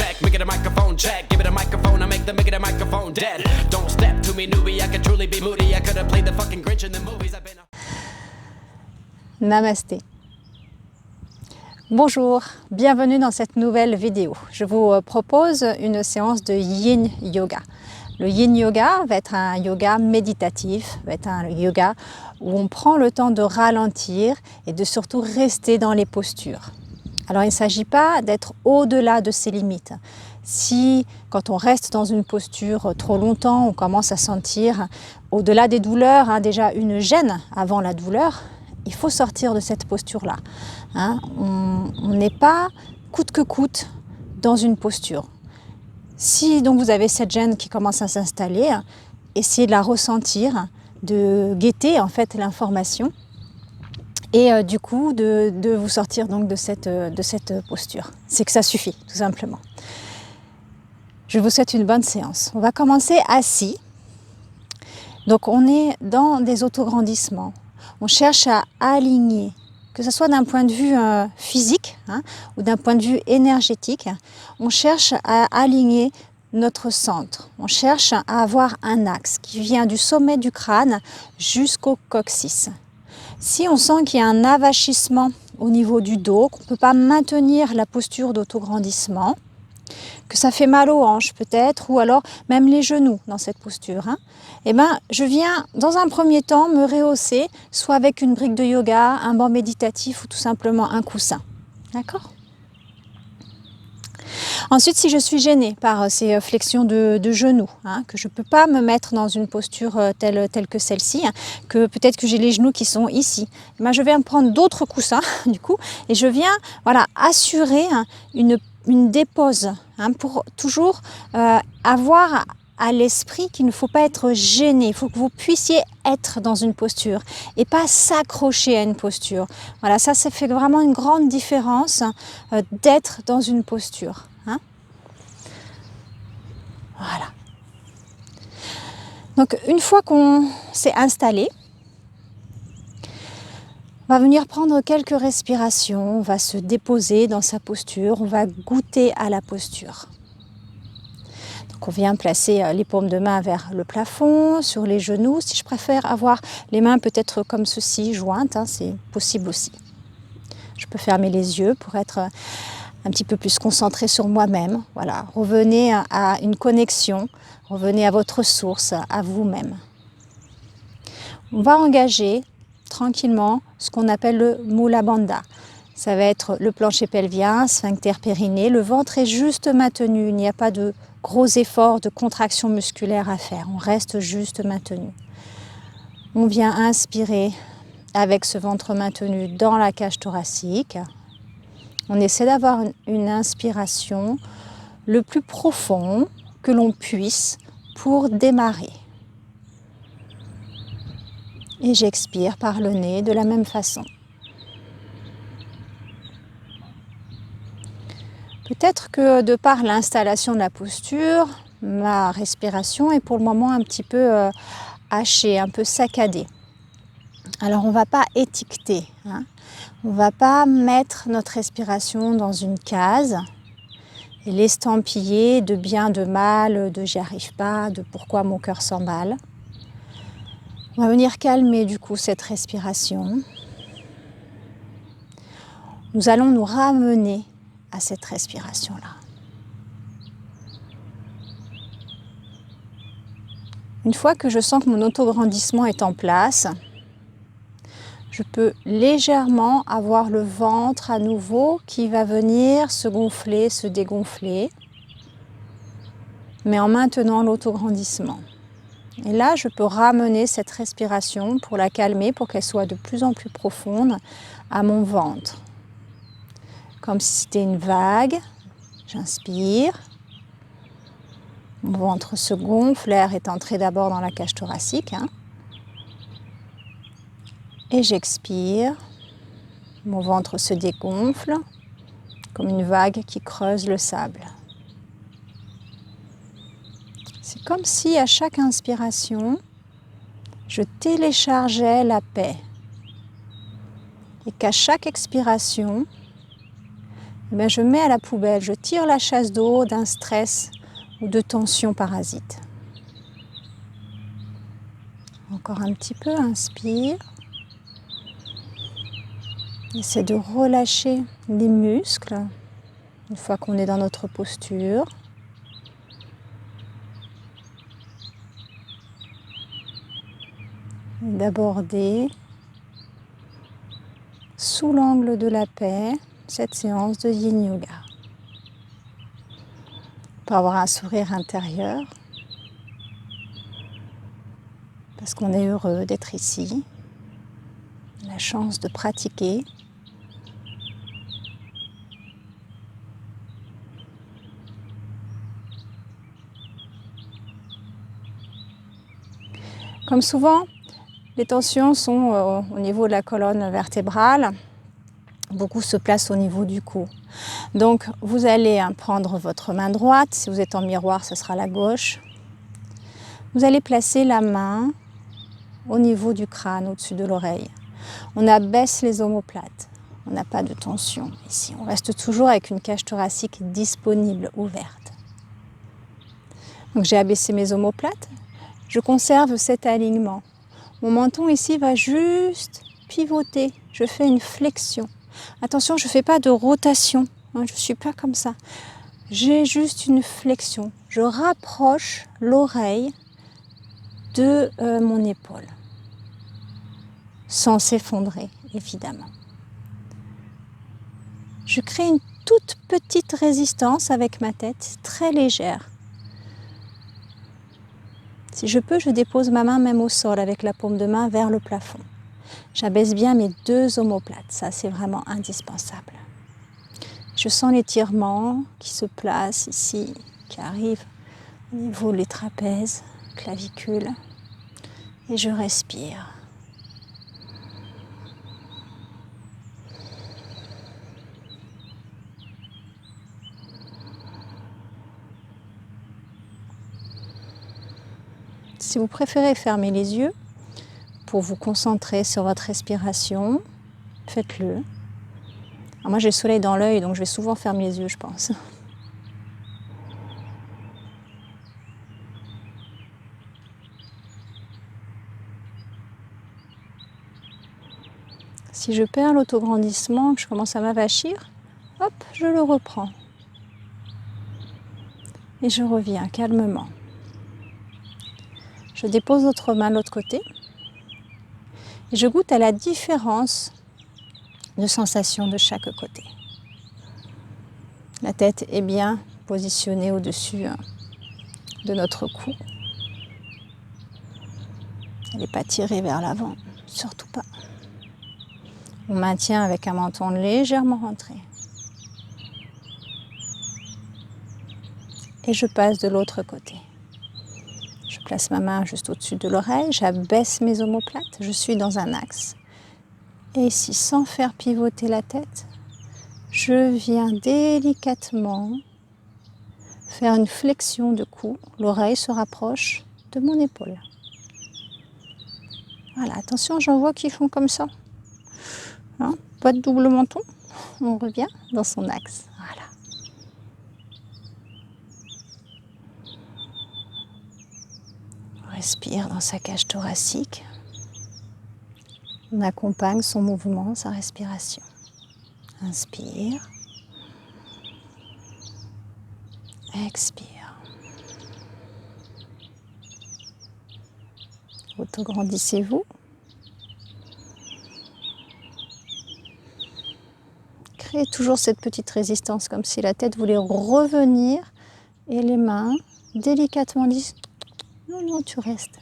check, make it a microphone check. Give it a microphone, I make the microphone dead. Don't step to me, newbie, I could truly be moody. I could have played the fucking Grinch in the movies. I've been Namasté. Bonjour, bienvenue dans cette nouvelle vidéo. Je vous propose une séance de Yin Yoga. Le Yin Yoga va être un yoga méditatif, va être un yoga où on prend le temps de ralentir et de surtout rester dans les postures. Alors il ne s'agit pas d'être au-delà de ses limites. Si, quand on reste dans une posture trop longtemps, on commence à sentir, au-delà des douleurs, déjà une gêne avant la douleur, il faut sortir de cette posture-là. On n'est pas coûte que coûte dans une posture. Si donc vous avez cette gêne qui commence à s'installer, essayez de la ressentir, de guetter en fait l'information et du coup de vous sortir donc de cette posture. C'est que ça suffit, tout simplement. Je vous souhaite une bonne séance. On va commencer assis. Donc on est dans des autograndissements. On cherche à aligner, que ce soit d'un point de vue physique ou d'un point de vue énergétique. On cherche à aligner notre centre. On cherche à avoir un axe qui vient du sommet du crâne jusqu'au coccyx. Si on sent qu'il y a un avachissement au niveau du dos, qu'on ne peut pas maintenir la posture d'autograndissement, que ça fait mal aux hanches peut-être, ou alors même les genoux dans cette posture, je viens dans un premier temps me rehausser, soit avec une brique de yoga, un banc méditatif ou tout simplement un coussin. D'accord ? Ensuite, si je suis gênée par ces flexions de genoux, que je ne peux pas me mettre dans une posture telle que celle-ci, que peut-être que j'ai les genoux qui sont ici, je vais me prendre d'autres coussins du coup, et je viens assurer une dépose pour toujours avoir à l'esprit qu'il ne faut pas être gêné. Il faut que vous puissiez être dans une posture et pas s'accrocher à une posture. Voilà, ça fait vraiment une grande différence d'être dans une posture. Voilà. Donc une fois qu'on s'est installé, on va venir prendre quelques respirations, on va se déposer dans sa posture, on va goûter à la posture. Donc on vient placer les paumes de main vers le plafond, sur les genoux. Si je préfère avoir les mains peut-être comme ceci, jointes, c'est possible aussi. Je peux fermer les yeux pour être un petit peu plus concentré sur moi-même. Voilà, revenez à une connexion, revenez à votre source, à vous-même. On va engager tranquillement ce qu'on appelle le Mula Bandha. Ça va être le plancher pelvien, sphincter périnée. Le ventre est juste maintenu. Il n'y a pas de gros efforts, de contraction musculaire à faire. On reste juste maintenu. On vient inspirer avec ce ventre maintenu dans la cage thoracique. On essaie d'avoir une inspiration le plus profond que l'on puisse pour démarrer. Et j'expire par le nez de la même façon. Peut-être que de par l'installation de la posture, ma respiration est pour le moment un petit peu hachée, un peu saccadée. Alors on ne va pas étiqueter, on ne va pas mettre notre respiration dans une case et l'estampiller de bien, de mal, de j'y arrive pas, de pourquoi mon cœur s'emballe. On va venir calmer du coup cette respiration. Nous allons nous ramener à cette respiration-là. Une fois que je sens que mon autograndissement est en place, je peux légèrement avoir le ventre à nouveau qui va venir se gonfler, se dégonfler, mais en maintenant l'autograndissement. Et là, je peux ramener cette respiration pour la calmer, pour qu'elle soit de plus en plus profonde à mon ventre. Comme si c'était une vague, j'inspire. Mon ventre se gonfle, l'air est entré d'abord dans la cage thoracique. Et j'expire, mon ventre se dégonfle comme une vague qui creuse le sable. C'est comme si à chaque inspiration, je téléchargeais la paix et qu'à chaque expiration, eh bien, je mets à la poubelle, je tire la chasse d'eau d'un stress ou de tension parasite. Encore un petit peu, inspire. Essaie de relâcher les muscles une fois qu'on est dans notre posture. Et d'aborder sous l'angle de la paix cette séance de Yin Yoga. Pour avoir un sourire intérieur, parce qu'on est heureux d'être ici, la chance de pratiquer. Comme souvent, les tensions sont au niveau de la colonne vertébrale. Beaucoup se placent au niveau du cou. Donc, vous allez prendre votre main droite. Si vous êtes en miroir, ce sera la gauche. Vous allez placer la main au niveau du crâne, au-dessus de l'oreille. On abaisse les omoplates. On n'a pas de tension ici. On reste toujours avec une cage thoracique disponible, ouverte. Donc, j'ai abaissé mes omoplates. Je conserve cet alignement. Mon menton ici va juste pivoter. Je fais une flexion. Attention, je ne fais pas de rotation. Je ne suis pas comme ça. J'ai juste une flexion. Je rapproche l'oreille de mon épaule. Sans s'effondrer, évidemment. Je crée une toute petite résistance avec ma tête, très légère. Si je peux, je dépose ma main même au sol avec la paume de main vers le plafond. J'abaisse bien mes deux omoplates, ça c'est vraiment indispensable. Je sens l'étirement qui se place ici, qui arrive au niveau des trapèzes, clavicules, et je respire. Si vous préférez fermer les yeux pour vous concentrer sur votre respiration, faites-le. Moi j'ai le soleil dans l'œil, donc je vais souvent fermer les yeux, je pense. Si je perds l'autograndissement, que je commence à m'avachir, hop, je le reprends. Et je reviens calmement. Je dépose l'autre main de l'autre côté. Et je goûte à la différence de sensations de chaque côté. La tête est bien positionnée au-dessus de notre cou. Elle n'est pas tirée vers l'avant, surtout pas. On maintient avec un menton légèrement rentré. Et je passe de l'autre côté. Je place ma main juste au-dessus de l'oreille, j'abaisse mes omoplates, je suis dans un axe. Et ici, sans faire pivoter la tête, je viens délicatement faire une flexion de cou. L'oreille se rapproche de mon épaule. Voilà, attention, j'en vois qui font comme ça. Hein, pas de double menton, on revient dans son axe. Voilà. On respire dans sa cage thoracique. On accompagne son mouvement, sa respiration. Inspire. Expire. Autograndissez-vous. Créez toujours cette petite résistance, comme si la tête voulait revenir et les mains délicatement disent non, non, tu restes.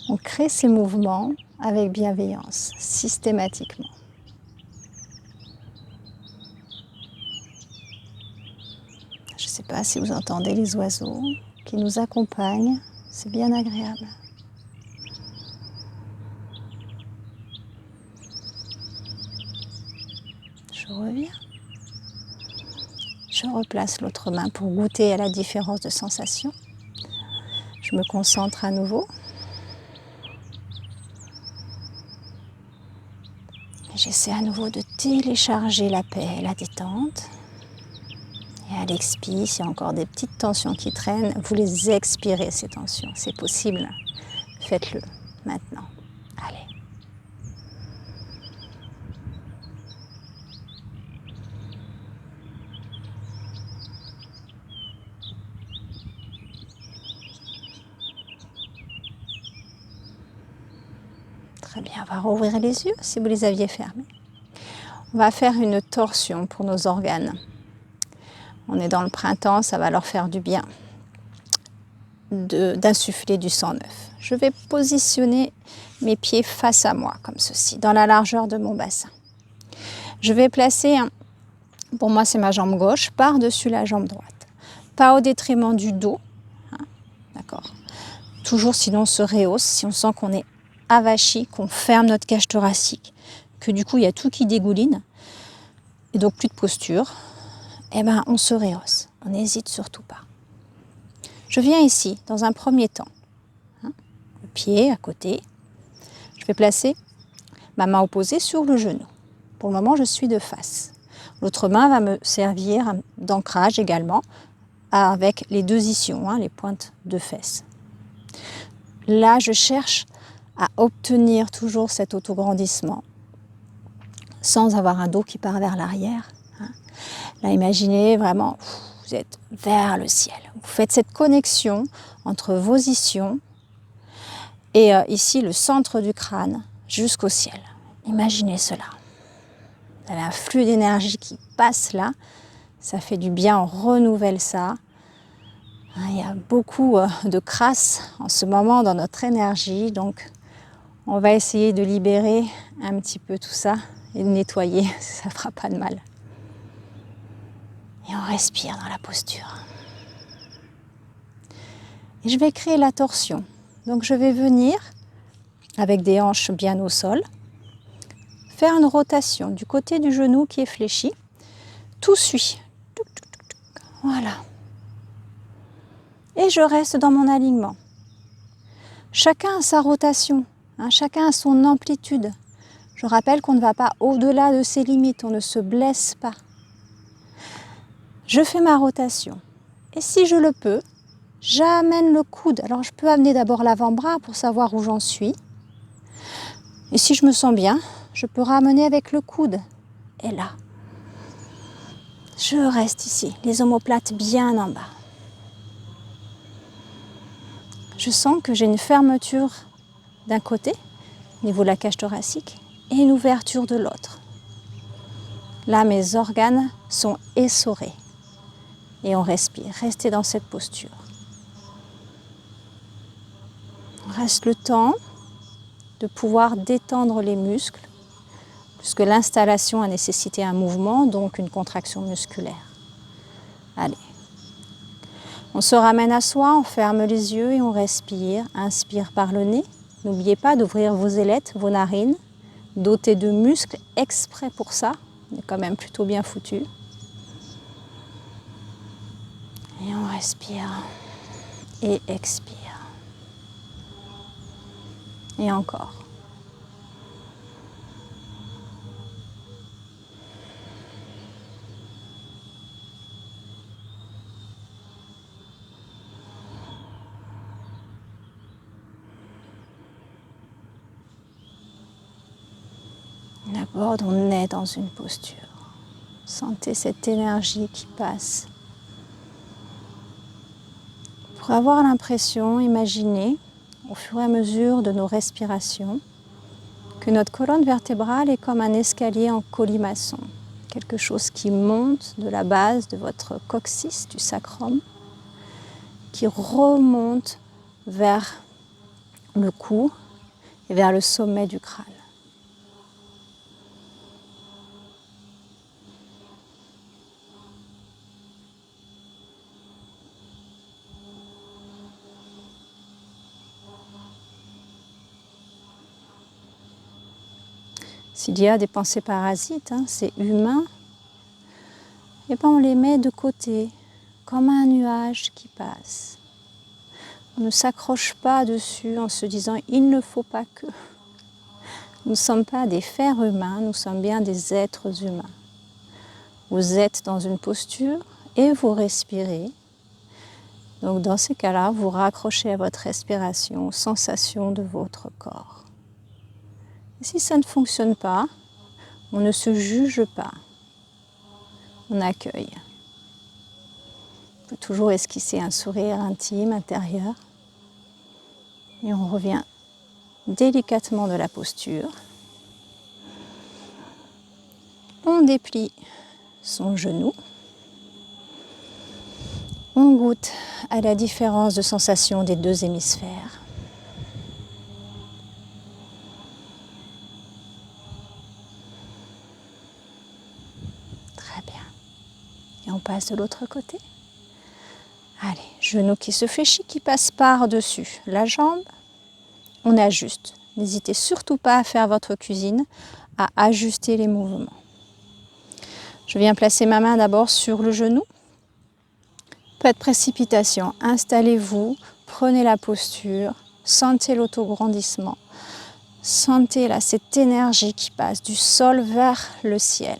On crée ces mouvements avec bienveillance, systématiquement. Je ne sais pas si vous entendez les oiseaux qui nous accompagnent, c'est bien agréable. Je reviens. Je replace l'autre main pour goûter à la différence de sensation. Je me concentre à nouveau. J'essaie à nouveau de télécharger la paix et la détente. Et à l'expire, s'il y a encore des petites tensions qui traînent, vous les expirez ces tensions. C'est possible. Faites-le maintenant. Allez. Très bien, on va rouvrir les yeux si vous les aviez fermés. On va faire une torsion pour nos organes. On est dans le printemps, ça va leur faire du bien d'insuffler du sang neuf. Je vais positionner mes pieds face à moi, comme ceci, dans la largeur de mon bassin. Je vais placer, pour moi c'est ma jambe gauche, par-dessus la jambe droite. Pas au détriment du dos, hein, d'accord. Toujours sinon on se rehausse, si on sent qu'on est avachi, qu'on ferme notre cage thoracique, que du coup il y a tout qui dégouline, et donc plus de posture, eh ben on se rehausse, on n'hésite surtout pas. Je viens ici, dans un premier temps, hein, le pied à côté, je vais placer ma main opposée sur le genou. Pour le moment, je suis de face. L'autre main va me servir d'ancrage également, avec les deux ischions, hein, les pointes de fesses. Là, je cherche à obtenir toujours cet autograndissement, sans avoir un dos qui part vers l'arrière. Hein. Là, imaginez vraiment, vous êtes vers le ciel. Vous faites cette connexion entre vos ischions et ici le centre du crâne jusqu'au ciel. Imaginez cela. Vous avez un flux d'énergie qui passe là. Ça fait du bien, on renouvelle ça. Il y a beaucoup de crasse en ce moment dans notre énergie. Donc on va essayer de libérer un petit peu tout ça et de nettoyer. Ça ne fera pas de mal. Et on respire dans la posture. Et je vais créer la torsion. Donc je vais venir, avec des hanches bien au sol, faire une rotation du côté du genou qui est fléchi. Tout suit. Voilà. Et je reste dans mon alignement. Chacun a sa rotation, hein, chacun a son amplitude. Je rappelle qu'on ne va pas au-delà de ses limites, on ne se blesse pas. Je fais ma rotation. Et si je le peux, j'amène le coude. Alors je peux amener d'abord l'avant-bras pour savoir où j'en suis. Et si je me sens bien, je peux ramener avec le coude. Et là, je reste ici, les omoplates bien en bas. Je sens que j'ai une fermeture d'un côté, au niveau de la cage thoracique, et une ouverture de l'autre. Là, mes organes sont essorés. Et on respire. Restez dans cette posture. On reste le temps de pouvoir détendre les muscles, puisque l'installation a nécessité un mouvement, donc une contraction musculaire. Allez. On se ramène à soi, on ferme les yeux et on respire. Inspire par le nez. N'oubliez pas d'ouvrir vos ailettes, vos narines, dotées de muscles exprès pour ça. On est quand même plutôt bien foutu. Et on respire et expire. Et encore. D'abord, on est dans une posture. Sentez cette énergie qui passe. Pour avoir l'impression, imaginez, au fur et à mesure de nos respirations, que notre colonne vertébrale est comme un escalier en colimaçon. Quelque chose qui monte de la base de votre coccyx, du sacrum, qui remonte vers le cou et vers le sommet du crâne. S'il y a des pensées parasites, hein, c'est humain, et ben on les met de côté, comme un nuage qui passe. On ne s'accroche pas dessus en se disant « il ne faut pas que ». Nous ne sommes pas des fers humains, nous sommes bien des êtres humains. Vous êtes dans une posture et vous respirez. Donc dans ces cas-là, vous raccrochez à votre respiration, aux sensations de votre corps. Et si ça ne fonctionne pas, on ne se juge pas, on accueille. On peut toujours esquisser un sourire intime, intérieur. Et on revient délicatement de la posture. On déplie son genou. On goûte à la différence de sensation des deux hémisphères. Très bien. Et on passe de l'autre côté. Allez, genou qui se fléchit, qui passe par-dessus la jambe. On ajuste. N'hésitez surtout pas à faire votre cuisine, à ajuster les mouvements. Je viens placer ma main d'abord sur le genou. Pas de précipitation. Installez-vous, prenez la posture, sentez l'autograndissement. Sentez là cette énergie qui passe du sol vers le ciel.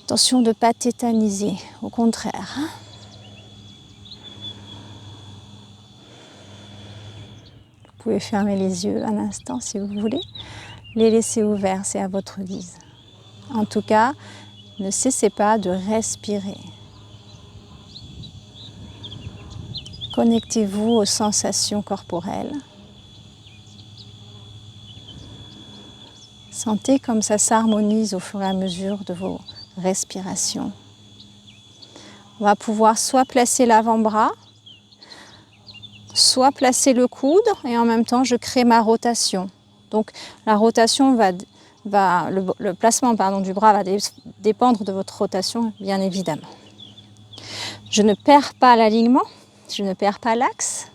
Attention de ne pas tétaniser, au contraire. Vous pouvez fermer les yeux un instant si vous voulez. Les laisser ouverts, c'est à votre guise. En tout cas, ne cessez pas de respirer. Connectez-vous aux sensations corporelles. Sentez comme ça s'harmonise au fur et à mesure de vos respirations. On va pouvoir soit placer l'avant-bras, soit placer le coude et en même temps je crée ma rotation. Donc la rotation le placement du bras va dépendre de votre rotation bien évidemment. Je ne perds pas l'alignement, je ne perds pas l'axe.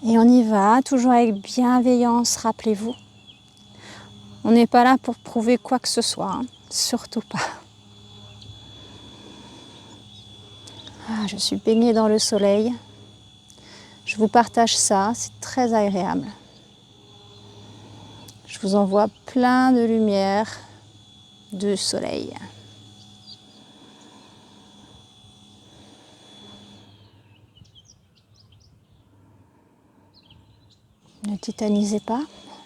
Et on y va, toujours avec bienveillance, rappelez-vous. On n'est pas là pour prouver quoi que ce soit, hein. Surtout pas. Ah, je suis baignée dans le soleil. Je vous partage ça, c'est très agréable. Je vous envoie plein de lumière, de soleil. Ne tétanisez pas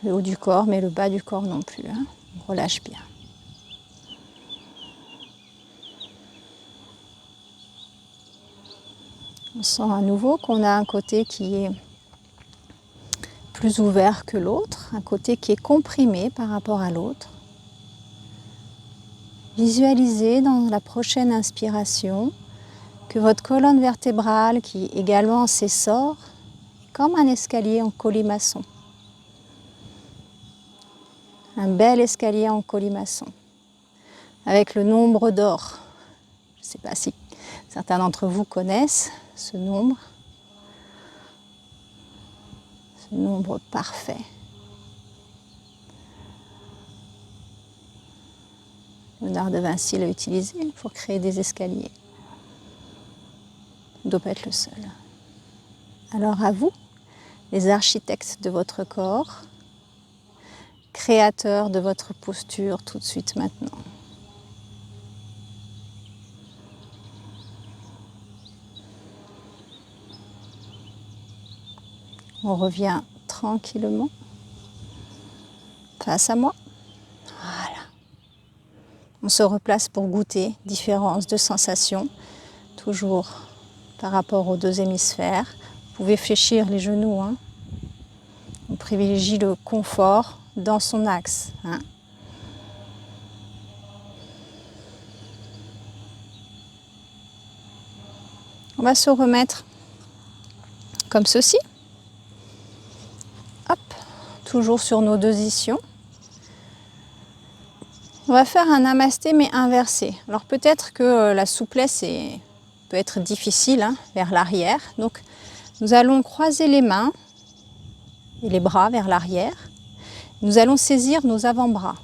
le haut du corps, mais le bas du corps non plus. Hein. On relâche bien. On sent à nouveau qu'on a un côté qui est plus ouvert que l'autre, un côté qui est comprimé par rapport à l'autre. Visualisez dans la prochaine inspiration que votre colonne vertébrale, qui également s'essore, est comme un escalier en colimaçon. Un bel escalier en colimaçon, avec le nombre d'or. Je ne sais pas si certains d'entre vous connaissent ce nombre parfait. Léonard de Vinci l'a utilisé pour créer des escaliers. Il ne doit pas être le seul. Alors à vous, les architectes de votre corps, créateurs de votre posture tout de suite maintenant. On revient tranquillement face à moi. Voilà. On se replace pour goûter différence de sensations, toujours par rapport aux deux hémisphères. Vous pouvez fléchir les genoux. Hein. On privilégie le confort dans son axe. Hein. On va se remettre comme ceci. Hop, toujours sur nos deux ischions. On va faire un namasté mais inversé. Alors peut-être que la souplesse peut être difficile hein, vers l'arrière. Donc nous allons croiser les mains et les bras vers l'arrière. Nous allons saisir nos avant-bras.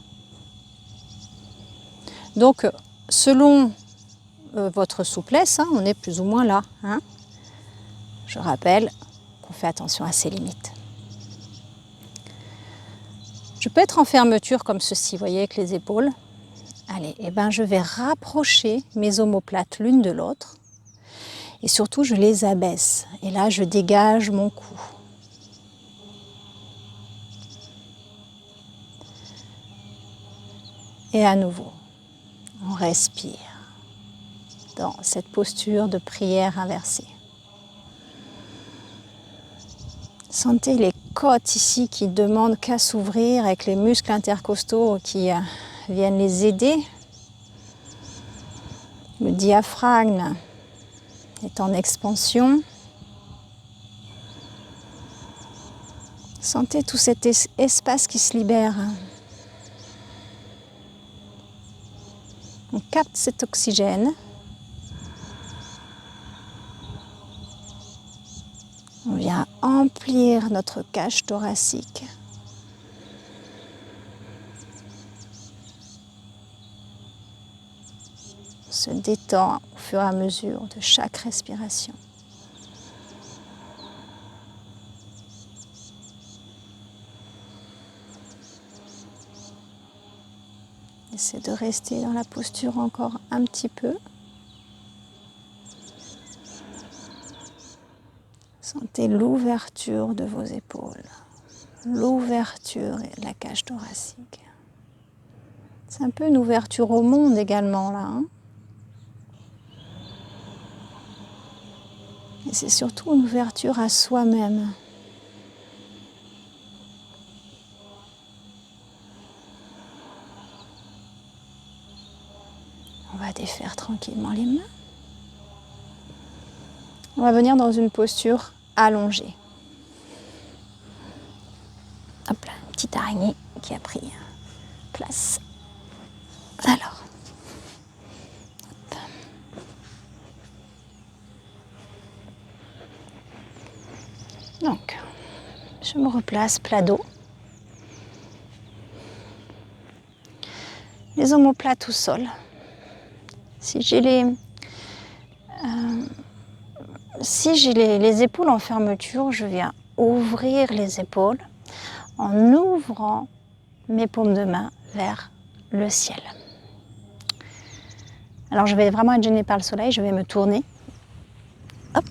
Donc selon votre souplesse, hein, on est plus ou moins là. Hein. Je rappelle qu'on fait attention à ses limites. Je peux être en fermeture comme ceci, vous voyez, avec les épaules. Allez, et ben je vais rapprocher mes omoplates l'une de l'autre. Et surtout, je les abaisse. Et là, je dégage mon cou. Et à nouveau, on respire dans cette posture de prière inversée. Sentez les côtes ici qui demandent qu'à s'ouvrir avec les muscles intercostaux qui viennent les aider. Le diaphragme est en expansion. Sentez tout cet espace qui se libère. On capte cet oxygène. On vient emplir notre cage thoracique. On se détend au fur et à mesure de chaque respiration. Essayez de rester dans la posture encore un petit peu. Sentez l'ouverture de vos épaules, l'ouverture de la cage thoracique. C'est un peu une ouverture au monde également là. Et c'est surtout une ouverture à soi-même. On va défaire tranquillement les mains. On va venir dans une posture allongée. Hop là, une petite araignée qui a pris place. Alors. Hop. Donc, je me replace plat dos. Les omoplates au sol. Si j'ai les épaules en fermeture, je viens ouvrir les épaules en ouvrant mes paumes de main vers le ciel. Alors je vais vraiment être gênée par le soleil, je vais me tourner. Hop.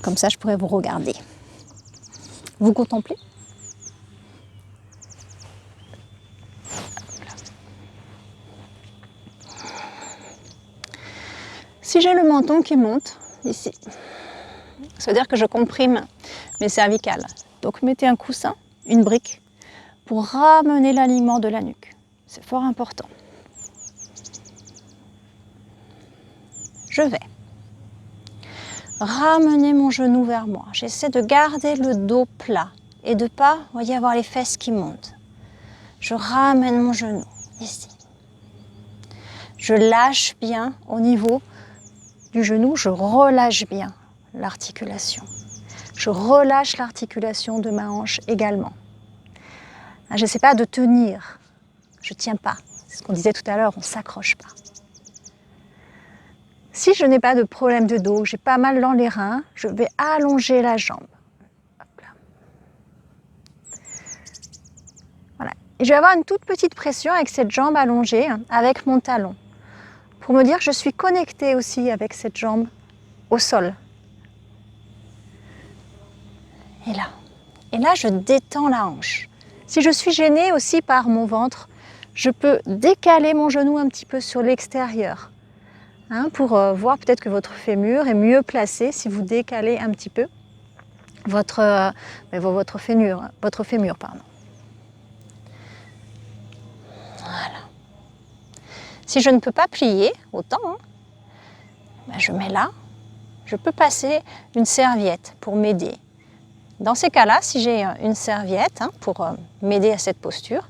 Comme ça, je pourrais vous regarder. Vous contemplez. Si j'ai le menton qui monte, ici, ça veut dire que je comprime mes cervicales. Donc mettez un coussin, une brique, pour ramener l'alignement de la nuque. C'est fort important. Je vais ramener mon genou vers moi. J'essaie de garder le dos plat et de ne pas, voyez, avoir les fesses qui montent. Je ramène mon genou ici. Je lâche bien au niveau du genou, je relâche bien l'articulation. Je relâche l'articulation de ma hanche également. Je n'essaie pas de tenir, je ne tiens pas. C'est ce qu'on disait tout à l'heure, on ne s'accroche pas. Si je n'ai pas de problème de dos, j'ai pas mal dans les reins, je vais allonger la jambe. Hop là. Voilà. Et je vais avoir une toute petite pression avec cette jambe allongée, avec mon talon, pour me dire que je suis connectée aussi avec cette jambe au sol. Et là, je détends la hanche. Si je suis gênée aussi par mon ventre, je peux décaler mon genou un petit peu sur l'extérieur, pour voir peut-être que votre fémur est mieux placé si vous décalez un petit peu votre fémur, pardon. Voilà. Si je ne peux pas plier autant, je mets là. Je peux passer une serviette pour m'aider. Dans ces cas-là, si j'ai une serviette pour m'aider à cette posture,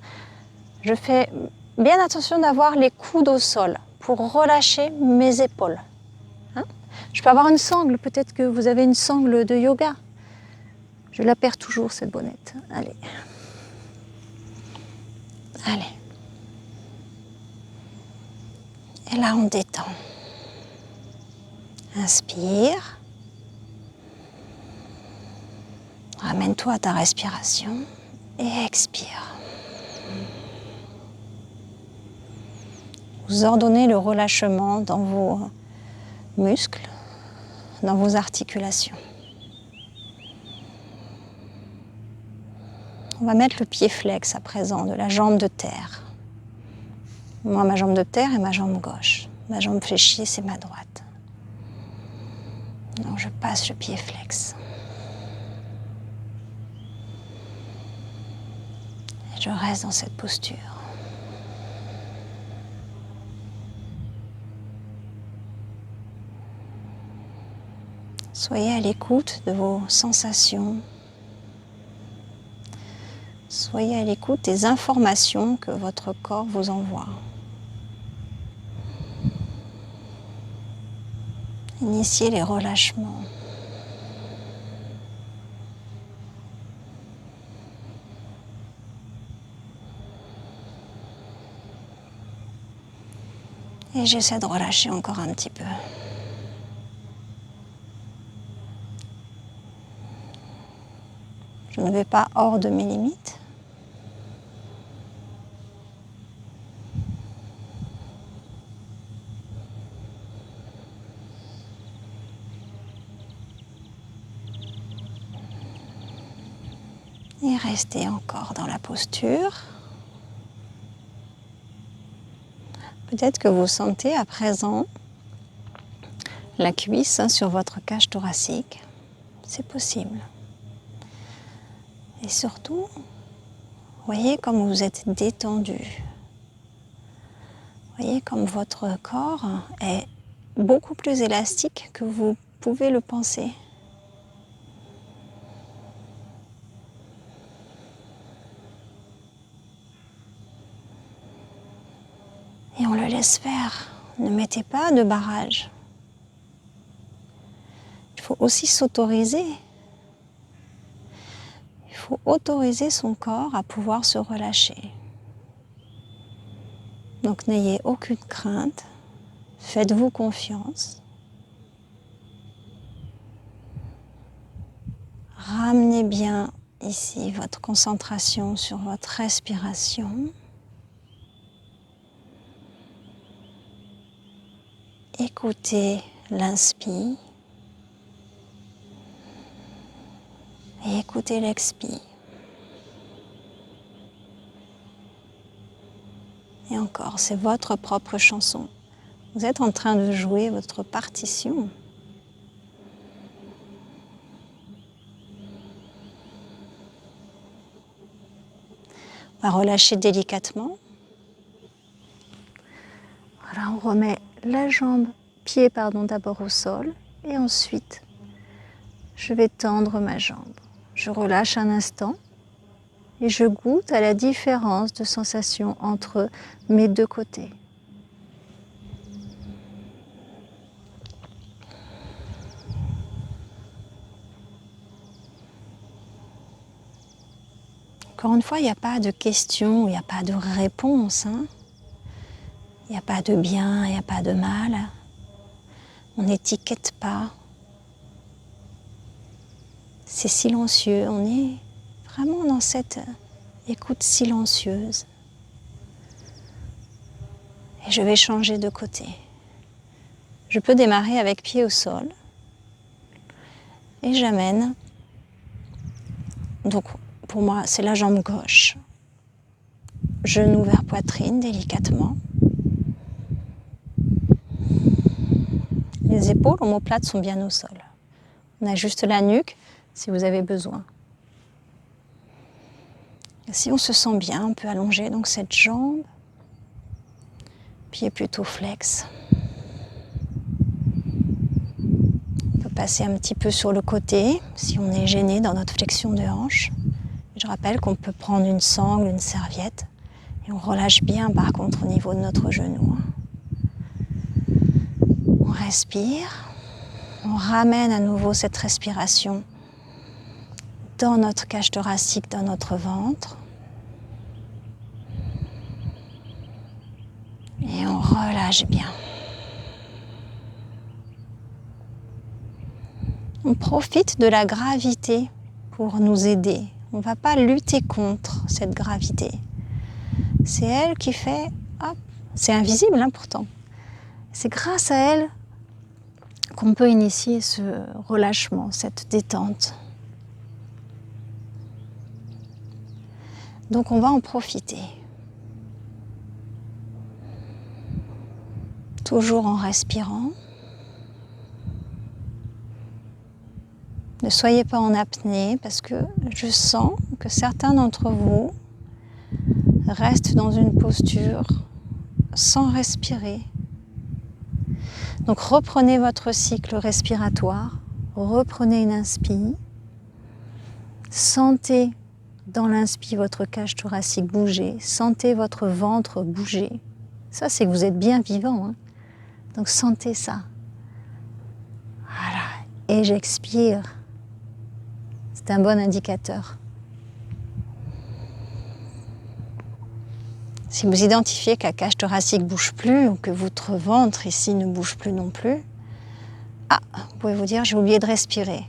je fais bien attention d'avoir les coudes au sol pour relâcher mes épaules. Je peux avoir une sangle, peut-être que vous avez une sangle de yoga. Je la perds toujours, cette bonnette. Allez. Allez. Et là, on détend. Inspire. Ramène-toi à ta respiration. et expire. Vous ordonnez le relâchement dans vos muscles, dans vos articulations. On va mettre le pied flex à présent de la jambe de terre. Moi, ma jambe de terre est ma jambe gauche. Ma jambe fléchie, c'est ma droite. Donc je passe le pied flex. Et je reste dans cette posture. Soyez à l'écoute de vos sensations. Soyez à l'écoute des informations que votre corps vous envoie. Initiez les relâchements. Et j'essaie de relâcher encore un petit peu. Je ne vais pas hors de mes limites. Et restez encore dans la posture. Peut-être que vous sentez à présent la cuisse sur votre cage thoracique. C'est possible. Et surtout, voyez comme vous êtes détendu. Voyez comme votre corps est beaucoup plus élastique que vous pouvez le penser. Et on le laisse faire. Ne mettez pas de barrage. Il faut aussi s'autoriser. Il faut autoriser son corps à pouvoir se relâcher. Donc n'ayez aucune crainte. Faites-vous confiance. Ramenez bien ici votre concentration sur votre respiration. Écoutez l'inspire et écoutez l'expire. Et encore, c'est votre propre chanson. Vous êtes en train de jouer votre partition. On va relâcher délicatement. Voilà, on remet pied d'abord au sol et ensuite je vais tendre ma jambe. Je relâche un instant et je goûte à la différence de sensation entre mes deux côtés. Encore une fois, il n'y a pas de question, il n'y a pas de réponse. Il n'y a pas de bien, il n'y a pas de mal. On n'étiquette pas. C'est silencieux. On est vraiment dans cette écoute silencieuse. Et je vais changer de côté. Je peux démarrer avec pied au sol. Et j'amène. Donc pour moi, c'est la jambe gauche. Genou vers poitrine délicatement. Les épaules omoplates sont bien au sol. On ajuste la nuque si vous avez besoin. Et si on se sent bien, on peut allonger donc cette jambe, pied plutôt flex. On peut passer un petit peu sur le côté si on est gêné dans notre flexion de hanche. Je rappelle qu'on peut prendre une sangle, une serviette et on relâche bien par contre au niveau de notre genou. On respire, on ramène à nouveau cette respiration dans notre cage thoracique, dans notre ventre. Et on relâche bien. On profite de la gravité pour nous aider. On ne va pas lutter contre cette gravité. C'est elle qui fait, hop, c'est invisible hein, pourtant. C'est grâce à elle qu'on peut initier ce relâchement, cette détente. Donc on va en profiter. Toujours en respirant. Ne soyez pas en apnée parce que je sens que certains d'entre vous restent dans une posture sans respirer. Donc reprenez votre cycle respiratoire, reprenez une inspire, sentez dans l'inspire votre cage thoracique bouger, sentez votre ventre bouger. Ça c'est que vous êtes bien vivant, hein. Donc sentez ça. Voilà. Et j'expire. C'est un bon indicateur. Si vous identifiez que la cage thoracique ne bouge plus ou que votre ventre ici ne bouge plus non plus, vous pouvez vous dire j'ai oublié de respirer.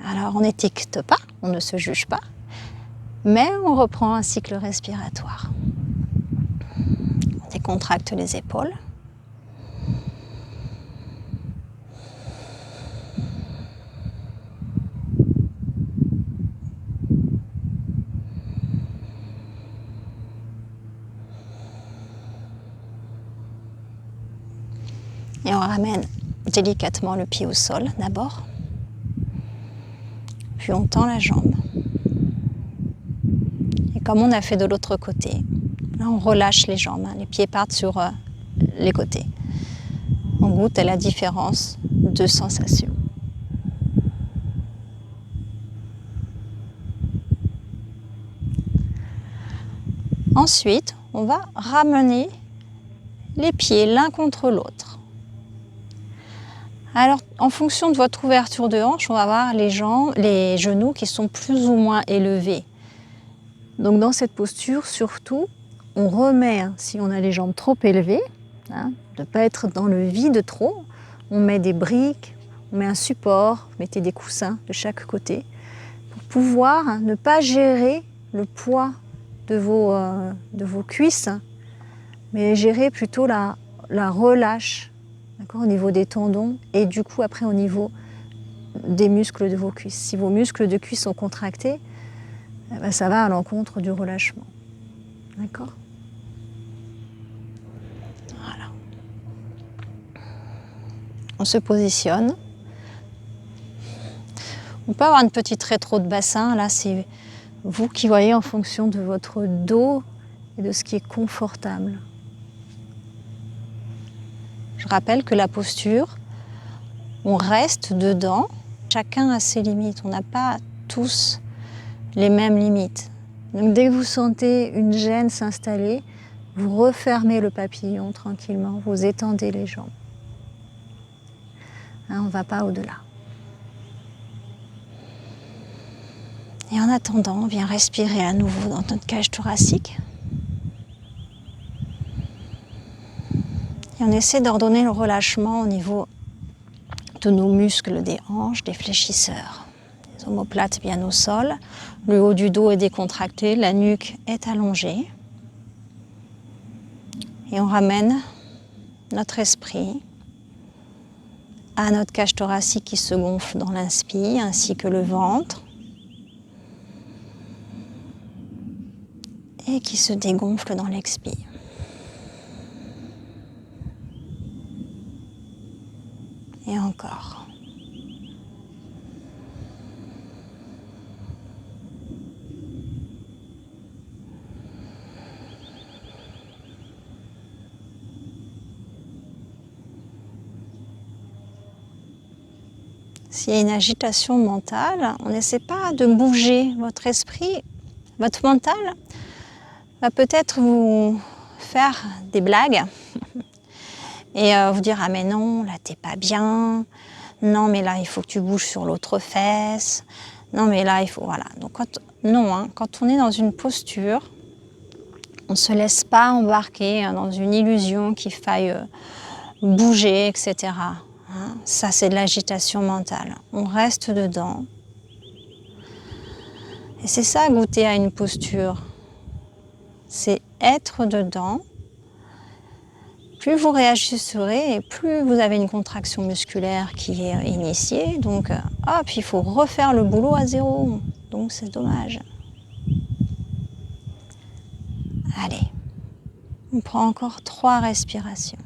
Alors on n'étiquette pas, on ne se juge pas, mais on reprend un cycle respiratoire. On décontracte les épaules. Et on ramène délicatement le pied au sol d'abord. Puis on tend la jambe. Et comme on a fait de l'autre côté, là on relâche les jambes. Les pieds partent sur les côtés. On goûte à la différence de sensation. Ensuite, on va ramener les pieds l'un contre l'autre. Alors, en fonction de votre ouverture de hanche, on va avoir les genoux qui sont plus ou moins élevés. Donc, dans cette posture, surtout, on remet, si on a les jambes trop élevées, de ne pas être dans le vide trop, on met des briques, on met un support, mettez des coussins de chaque côté, pour pouvoir ne pas gérer le poids de vos cuisses, mais gérer plutôt la relâche. Au niveau des tendons et du coup après au niveau des muscles de vos cuisses. Si vos muscles de cuisses sont contractés, ça va à l'encontre du relâchement. D'accord ? Voilà. On se positionne. On peut avoir une petite rétro de bassin. Là, c'est vous qui voyez en fonction de votre dos et de ce qui est confortable. Je rappelle que la posture, on reste dedans, chacun a ses limites, on n'a pas tous les mêmes limites. Donc dès que vous sentez une gêne s'installer, vous refermez le papillon tranquillement, vous étendez les jambes. On ne va pas au-delà. Et en attendant, on vient respirer à nouveau dans notre cage thoracique. Et on essaie d'ordonner le relâchement au niveau de nos muscles des hanches, des fléchisseurs. Les omoplates bien au sol, le haut du dos est décontracté, la nuque est allongée. Et on ramène notre esprit à notre cage thoracique qui se gonfle dans l'inspire, ainsi que le ventre. Et qui se dégonfle dans l'expire. Et encore. S'il y a une agitation mentale, on n'essaie pas de bouger votre esprit, votre mental va peut-être vous faire des blagues et vous dire « Ah mais non, là t'es pas bien, non mais là il faut que tu bouges sur l'autre fesse, non mais là il faut… » Voilà. Donc quand on est dans une posture, on ne se laisse pas embarquer dans une illusion qu'il faille bouger, etc. Ça c'est de l'agitation mentale. On reste dedans Et c'est ça, goûter à une posture. C'est être dedans. Plus vous réajusterez et plus vous avez une contraction musculaire qui est initiée. Donc, hop, il faut refaire le boulot à zéro. Donc, c'est dommage. Allez, on prend encore 3 respirations.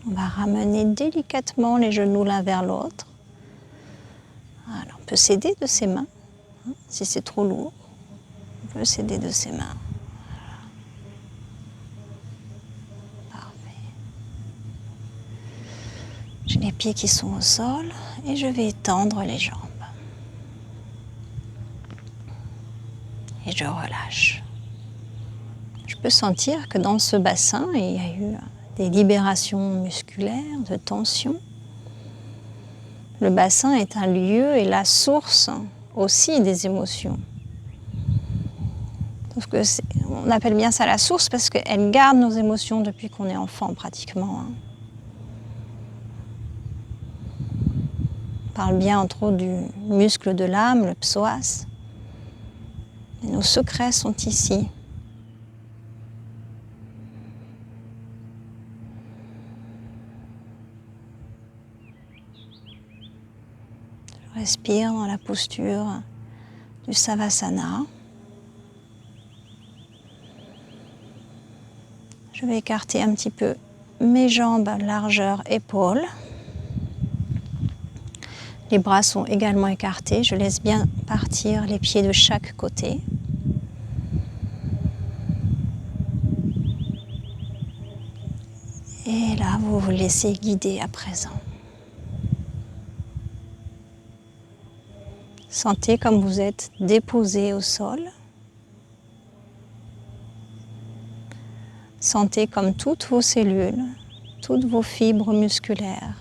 On va ramener délicatement les genoux l'un vers l'autre. Voilà, on peut s'aider de ses mains. Si c'est trop lourd, on peut s'aider de ses mains. Voilà. Parfait. J'ai les pieds qui sont au sol et je vais étendre les jambes. Et je relâche. Je peux sentir que dans ce bassin, il y a eu des libérations musculaires, de tension. Le bassin est un lieu et la source aussi des émotions. Sauf que on appelle bien ça la source parce qu'elle garde nos émotions depuis qu'on est enfant pratiquement. On parle bien entre autres du muscle de l'âme, le psoas. Et nos secrets sont ici. Je respire dans la posture du Savasana. Je vais écarter un petit peu mes jambes largeur épaules. Les bras sont également écartés. Je laisse bien partir les pieds de chaque côté. Et là, vous vous laissez guider à présent. Sentez comme vous êtes déposé au sol. Sentez comme toutes vos cellules, toutes vos fibres musculaires,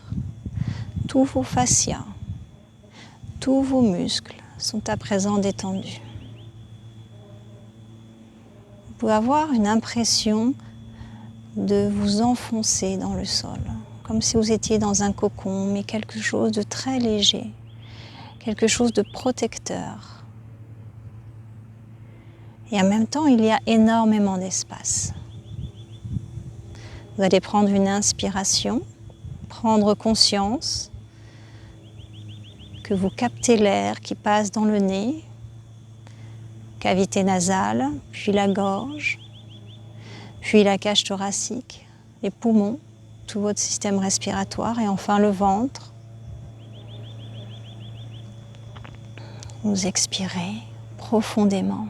tous vos fascias, tous vos muscles sont à présent détendus. Vous pouvez avoir une impression de vous enfoncer dans le sol, comme si vous étiez dans un cocon, mais quelque chose de très léger, quelque chose de protecteur. Et en même temps, il y a énormément d'espace. Vous allez prendre une inspiration, prendre conscience que vous captez l'air qui passe dans le nez, cavité nasale, puis la gorge, puis la cage thoracique, les poumons, tout votre système respiratoire et enfin le ventre. Vous expirez profondément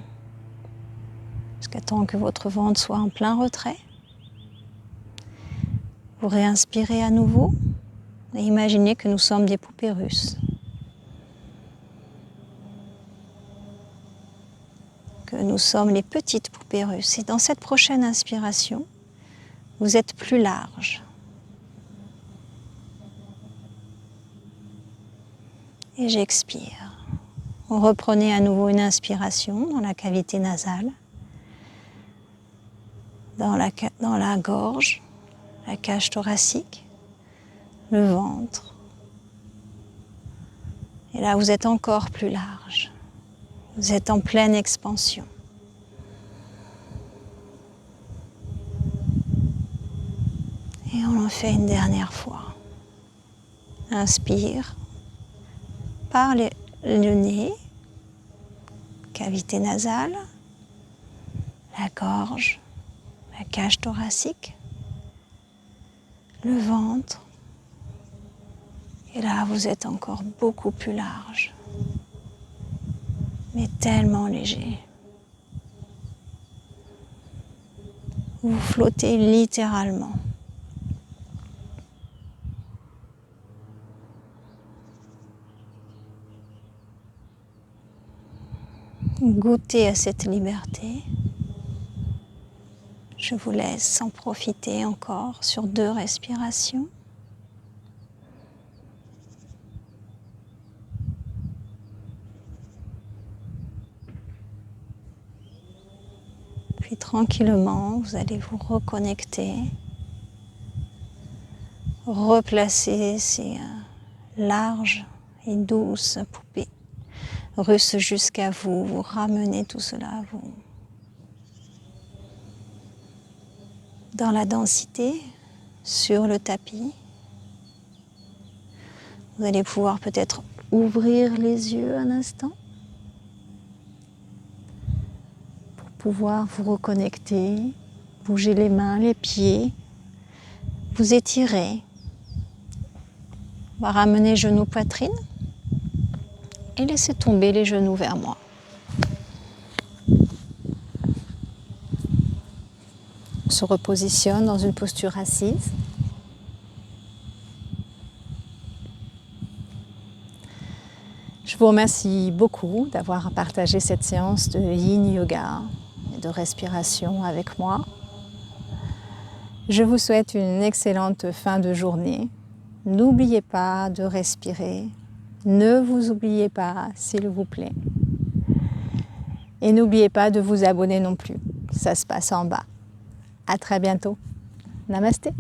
jusqu'à temps que votre ventre soit en plein retrait. Vous réinspirez à nouveau et imaginez que nous sommes des poupées russes. Que nous sommes les petites poupées russes. Et dans cette prochaine inspiration, vous êtes plus large. Et j'expire. Vous reprenez à nouveau une inspiration dans la cavité nasale, dans la gorge, la cage thoracique, le ventre. Et là, vous êtes encore plus large. Vous êtes en pleine expansion. Et on en fait une dernière fois. Inspire par le nez, cavité nasale, la gorge, la cage thoracique, le ventre. Et là, vous êtes encore beaucoup plus large, mais tellement léger. Vous flottez littéralement. goûter à cette liberté. Je vous laisse en profiter encore sur 2 respirations. Puis tranquillement, vous allez vous reconnecter, replacer ces larges et douces poupées russes jusqu'à vous, vous ramenez tout cela à vous. Dans la densité, sur le tapis, vous allez pouvoir peut-être ouvrir les yeux un instant pour pouvoir vous reconnecter, bouger les mains, les pieds, vous étirer. On va ramener genoux, poitrine et laisser tomber les genoux vers moi. On se repositionne dans une posture assise. Je vous remercie beaucoup d'avoir partagé cette séance de Yin Yoga et de respiration avec moi. Je vous souhaite une excellente fin de journée. N'oubliez pas de respirer. Ne vous oubliez pas, s'il vous plaît. Et n'oubliez pas de vous abonner non plus. Ça se passe en bas. À très bientôt. Namasté.